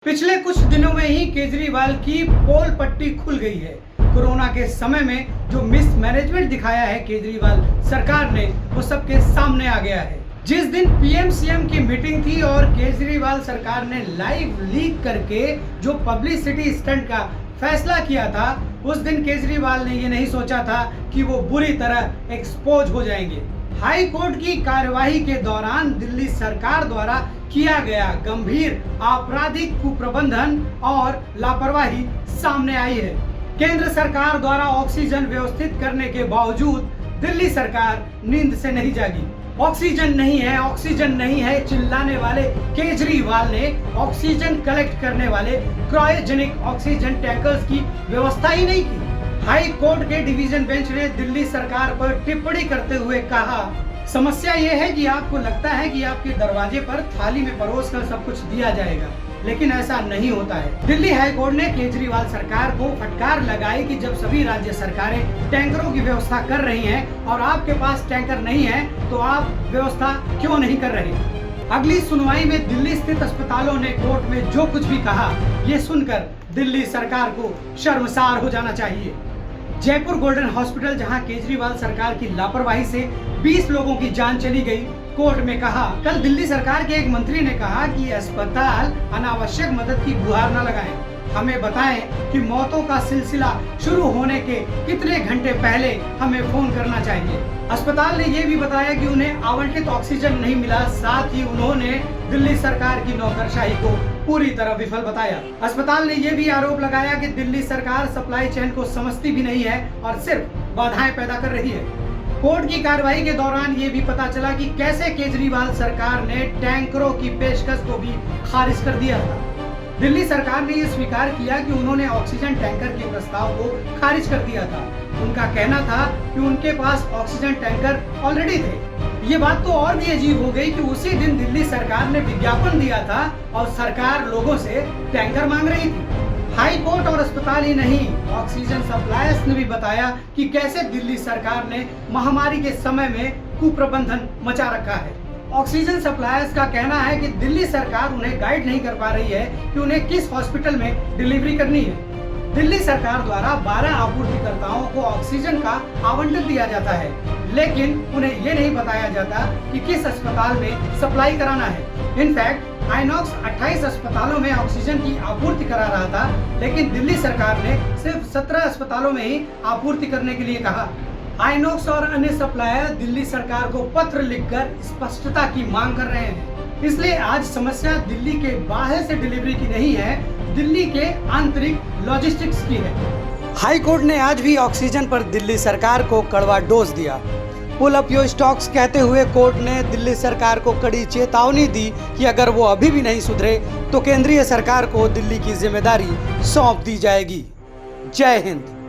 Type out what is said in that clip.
पिछले कुछ दिनों में ही केजरीवाल की पोल पट्टी खुल गई है। कोरोना के समय में जो मिसमैनेजमेंट दिखाया है केजरीवाल सरकार ने, वो सबके सामने आ गया है। जिस दिन पीएम सीएम की मीटिंग थी और केजरीवाल सरकार ने लाइव लीक करके जो पब्लिसिटी स्टंट का फैसला किया था, उस दिन केजरीवाल ने ये नहीं सोचा था कि वो बुरी तरह एक्सपोज हो जाएंगे। हाई कोर्ट की कार्यवाही के दौरान दिल्ली सरकार द्वारा किया गया गंभीर आपराधिक कुप्रबंधन और लापरवाही सामने आई है। केंद्र सरकार द्वारा ऑक्सीजन व्यवस्थित करने के बावजूद दिल्ली सरकार नींद से नहीं जागी। ऑक्सीजन नहीं है चिल्लाने वाले केजरीवाल ने ऑक्सीजन कलेक्ट करने वाले क्रायोजेनिक ऑक्सीजन टैंकर्स की व्यवस्था ही नहीं की। हाई कोर्ट के डिवीजन बेंच ने दिल्ली सरकार पर टिप्पणी करते हुए कहा, समस्या ये है कि आपको लगता है कि आपके दरवाजे पर थाली में परोस कर सब कुछ दिया जाएगा, लेकिन ऐसा नहीं होता है। दिल्ली हाई कोर्ट ने केजरीवाल सरकार को फटकार लगाई कि जब सभी राज्य सरकारें टैंकरों की व्यवस्था कर रही हैं और आपके पास टैंकर नहीं है, तो आप व्यवस्था क्यों नहीं कर रहे। अगली सुनवाई में दिल्ली स्थित अस्पतालों ने कोर्ट में जो कुछ भी कहा, ये सुनकर दिल्ली सरकार को शर्मसार हो जाना चाहिए। जयपुर गोल्डन हॉस्पिटल, जहां केजरीवाल सरकार की लापरवाही से 20 लोगों की जान चली गई, कोर्ट में कहा। कल दिल्ली सरकार के एक मंत्री ने कहा कि अस्पताल अनावश्यक मदद की गुहार न लगाएं। हमें बताएं कि मौतों का सिलसिला शुरू होने के कितने घंटे पहले हमें फोन करना चाहिए। अस्पताल ने यह भी बताया कि उन्हें आवंटित ऑक्सीजन नहीं मिला। साथ ही उन्होंने दिल्ली सरकार की नौकरशाही को पूरी तरह विफल बताया। अस्पताल ने यह भी आरोप लगाया कि दिल्ली सरकार सप्लाई चेन को समझती भी नहीं है और सिर्फ बाधाएं पैदा कर रही है। कोर्ट की कार्रवाई के दौरान ये भी पता चला कि कैसे केजरीवाल सरकार ने टैंकरों की पेशकश को भी खारिज कर दिया था। दिल्ली सरकार ने यह स्वीकार किया कि उन्होंने ऑक्सीजन टैंकर के प्रस्ताव को खारिज कर दिया था। उनका कहना था कि उनके पास ऑक्सीजन टैंकर ऑलरेडी थे। ये बात तो और भी अजीब हो गई कि उसी दिन दिल्ली सरकार ने विज्ञापन दिया था और सरकार लोगों से टैंकर मांग रही थी। हाई कोर्ट और अस्पताल ही नहीं, ऑक्सीजन सप्लायर्स ने भी बताया कि कैसे दिल्ली सरकार ने महामारी के समय में कुप्रबंधन मचा रखा है। ऑक्सीजन सप्लायर्स का कहना है कि दिल्ली सरकार उन्हें गाइड नहीं कर पा रही है कि उन्हें किस हॉस्पिटल में डिलीवरी करनी है। दिल्ली सरकार द्वारा 12 आपूर्तिकर्ताओं को ऑक्सीजन का आवंटन दिया जाता है, लेकिन उन्हें ये नहीं बताया जाता कि किस अस्पताल में सप्लाई कराना है। इनफैक्ट आइनॉक्स 28 अस्पतालों में ऑक्सीजन की आपूर्ति करा रहा था, लेकिन दिल्ली सरकार ने सिर्फ 17 अस्पतालों में ही आपूर्ति करने के लिए कहा। आइनॉक्स और अन्य सप्लायर दिल्ली सरकार को पत्र लिखकर स्पष्टता की मांग कर रहे हैं। इसलिए आज समस्या दिल्ली के बाहर से डिलीवरी की नहीं है, दिल्ली के आंतरिक लॉजिस्टिक्स की है। हाई कोर्ट ने आज भी ऑक्सीजन पर दिल्ली सरकार को कड़वा डोज दिया। पुल अप योर स्टॉक्स कहते हुए कोर्ट ने दिल्ली सरकार को कड़ी चेतावनी दी कि अगर वो अभी भी नहीं सुधरे तो केंद्रीय सरकार को दिल्ली की जिम्मेदारी सौंप दी जाएगी। जय हिंद।